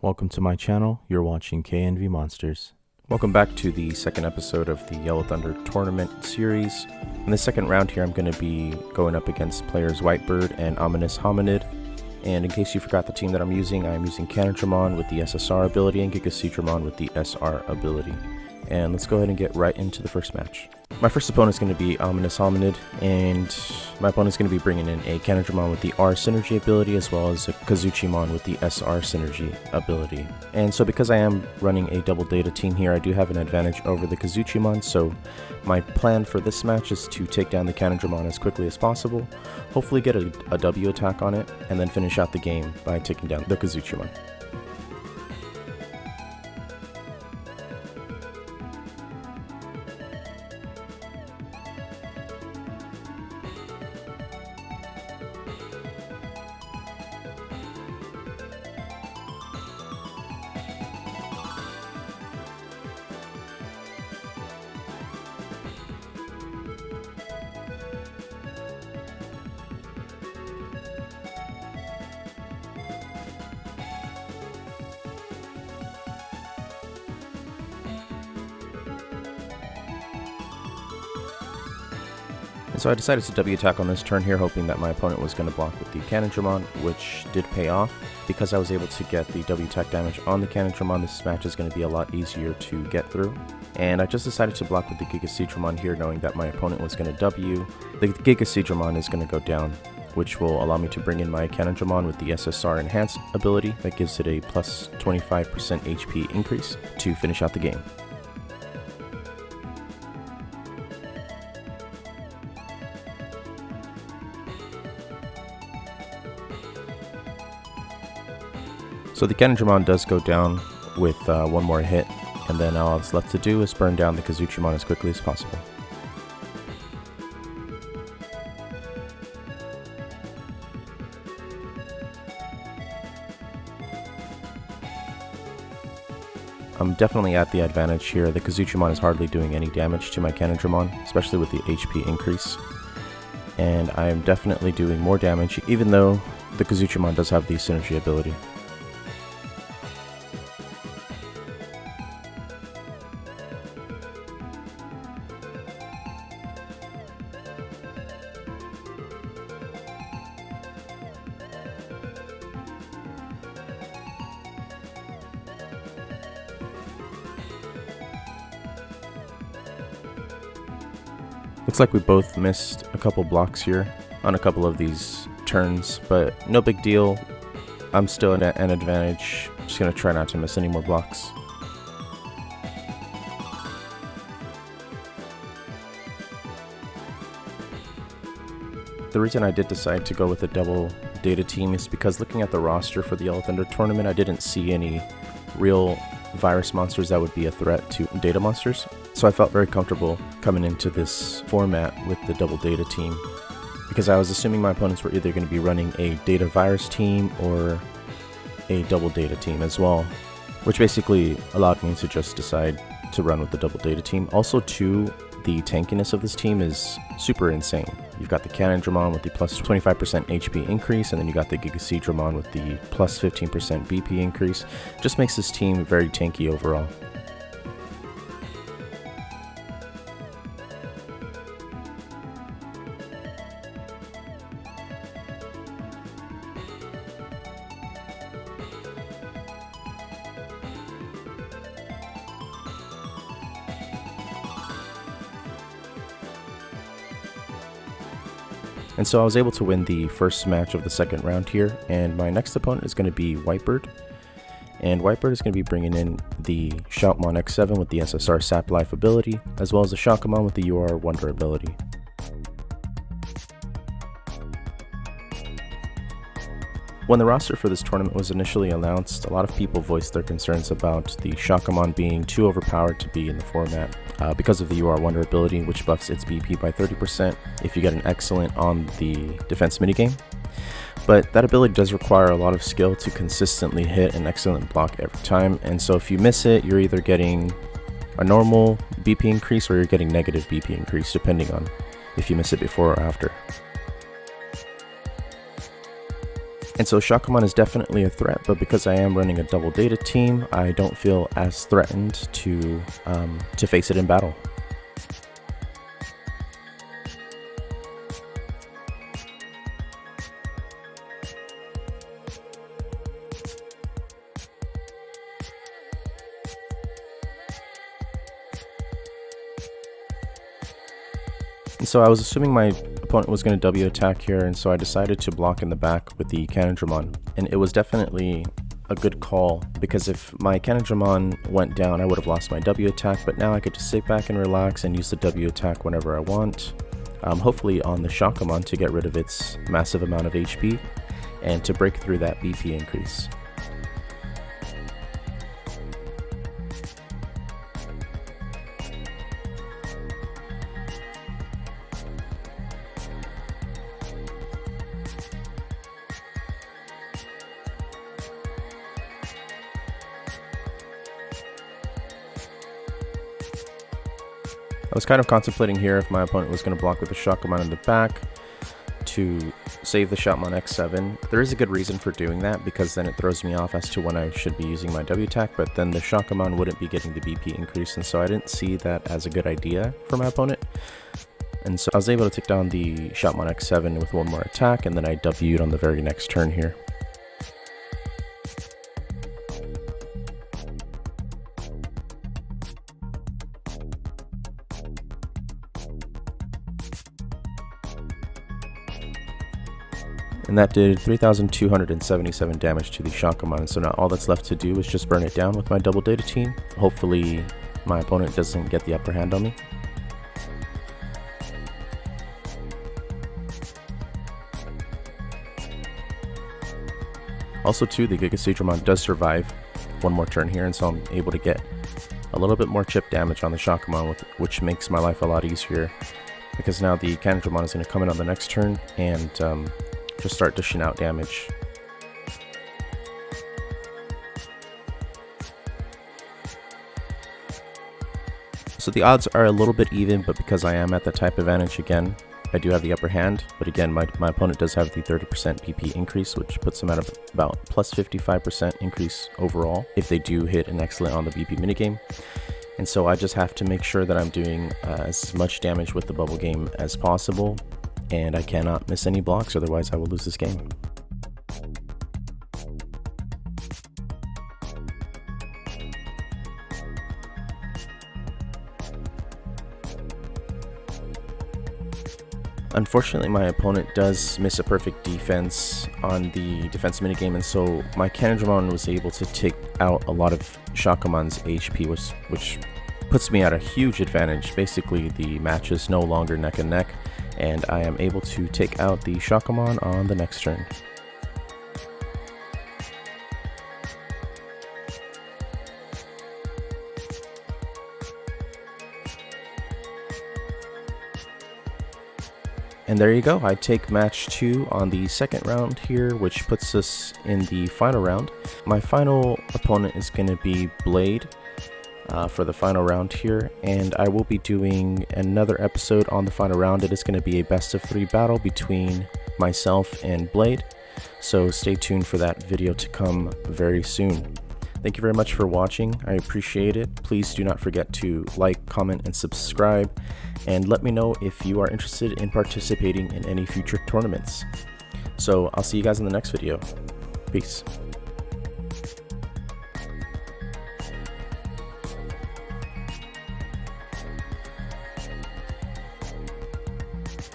Welcome to my channel. You're watching KNV Monsters. Welcome back to the second episode of the Yellow Thunder tournament series. In the second round here, I'm going to be going up against players Whitebird and Ominous Hominid. And in case you forgot the team that I'm using Cannondramon with the SSR ability and Gigaseedramon with the SR ability. And let's go ahead and get right into the first match. My first opponent is going to be Ominous Hominid, and my opponent is going to be bringing in a Cannondramon with the R synergy ability as well as a Kazuchimon with the SR synergy ability. And so because I am running a double data team here, I do have an advantage over the Kazuchimon, so my plan for this match is to take down the Cannondramon as quickly as possible, hopefully get a W attack on it, and then finish out the game by taking down the Kazuchimon. So I decided to W attack on this turn here, hoping that my opponent was going to block with the Cannondramon, which did pay off. Because I was able to get the W attack damage on the Cannondramon, this match is going to be a lot easier to get through. And I just decided to block with the Gigaseedramon here, knowing that my opponent was going to W. The Gigaseedramon is going to go down, which will allow me to bring in my Cannondramon with the SSR Enhanced ability that gives it a plus 25% HP increase to finish out the game. So the Cannondramon does go down with one more hit, and then all that's left to do is burn down the Kazuchimon as quickly as possible. I'm definitely at the advantage here. The Kazuchimon is hardly doing any damage to my Cannondramon, especially with the HP increase. And I am definitely doing more damage, even though the Kazuchimon does have the synergy ability. Looks like we both missed a couple blocks here on a couple of these turns, but no big deal. I'm still at an advantage. Just gonna try not to miss any more blocks. The reason I did decide to go with a double data team is because looking at the roster for the Yellow Thunder tournament, I didn't see any real virus monsters that would be a threat to data monsters. So I felt very comfortable coming into this format with the double data team, because I was assuming my opponents were either going to be running a data virus team or a double data team as well, which basically allowed me to just decide to run with the double data team. Also too, the tankiness of this team is super insane. You've got the Cannondramon with the plus 25% HP increase, and then you got the Gigaseedramon with the plus 15% BP increase. Just makes this team very tanky overall. And so I was able to win the first match of the second round here, and my next opponent is going to be Whitebird. And Whitebird is going to be bringing in the Shoutmon X7 with the SSR Sap Life ability, as well as the Shockamon with the UR Wonder ability. When the roster for this tournament was initially announced, a lot of people voiced their concerns about the Shockamon being too overpowered to be in the format because of the UR Wonder ability, which buffs its BP by 30% if you get an excellent on the defense minigame. But that ability does require a lot of skill to consistently hit an excellent block every time, and so if you miss it, you're either getting a normal BP increase or you're getting negative BP increase, depending on if you miss it before or after. And so Shakamon is definitely a threat, but because I am running a double data team, I don't feel as threatened to face it in battle. And so I was assuming my opponent was going to W attack here, and so I decided to block in the back with the Cannondramon. And it was definitely a good call, because if my Cannondramon went down, I would have lost my W attack, but now I could just sit back and relax and use the W attack whenever I want. Hopefully on the Shakamon to get rid of its massive amount of HP and to break through that BP increase. I was kind of contemplating here if my opponent was going to block with the Shakamon in the back to save the Shakamon X7. There is a good reason for doing that, because then it throws me off as to when I should be using my W attack, but then the Shakamon wouldn't be getting the BP increase, and so I didn't see that as a good idea for my opponent. And so I was able to take down the Shakamon X7 with one more attack, and then I W'd on the very next turn here. And that did 3,277 damage to the Shakamon, so now all that's left to do is just burn it down with my double data team. Hopefully my opponent doesn't get the upper hand on me. Also too, the Cannondramon does survive one more turn here, and so I'm able to get a little bit more chip damage on the Shakamon, which makes my life a lot easier, because now the Cannondramon is going to come in on the next turn and just start dishing out damage. So the odds are a little bit even, but because I am at the type advantage again, I do have the upper hand. But again, my opponent does have the 30% BP increase, which puts them at about plus 55% increase overall if they do hit an excellent on the BP minigame. And so I just have to make sure that I'm doing as much damage with the bubble game as possible, and I cannot miss any blocks, otherwise I will lose this game. Unfortunately, my opponent does miss a perfect defense on the defense minigame, and so my Cannondramon was able to take out a lot of Shakamon's HP, which puts me at a huge advantage. Basically, the match is no longer neck and neck, and I am able to take out the Shakamon on the next turn. And there you go, I take match 2 on the second round here, which puts us in the final round. My final opponent is going to be Blade for the final round here, and I will be doing another episode on the final round. It is going to be a best of 3 battle between myself and Blade, so stay tuned for that video to come very soon. Thank you very much for watching. I appreciate it. Please do not forget to like, comment, and subscribe, and let me know if you are interested in participating in any future tournaments. So I'll see you guys in the next video. Peace.